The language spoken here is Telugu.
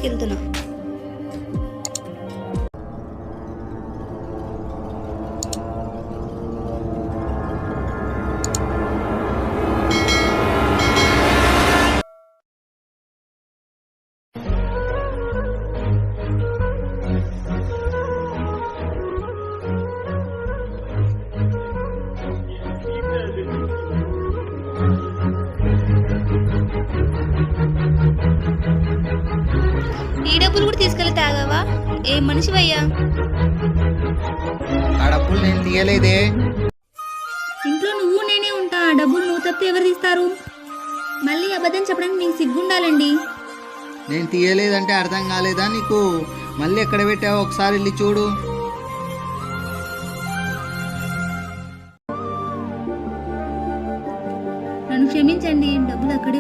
ఇంటికి వెళ్తున్నా. ఈ డబ్బులు కూడా తీసుకెళ్ళి తాగావా? ఏ మనిషివయ్యా? ఆ డబ్బులు నేను తీయలేదే. ఇంట్లో నువ్వు నేనే ఉంటా, ఆ డబ్బులు నువ్వు తప్పితే ఎవరు తీస్తారు? మళ్ళీ అబద్ధం చెప్పడానికి నీకు సిగ్గుండాలండి. నేను తీయలేదంటే అర్థం కాలేదా నీకు? మళ్ళీ ఎక్కడ పెట్టావో ఒకసారి వెళ్ళి చూడు. నన్ను క్షమించండి, డబ్బులు అక్కడ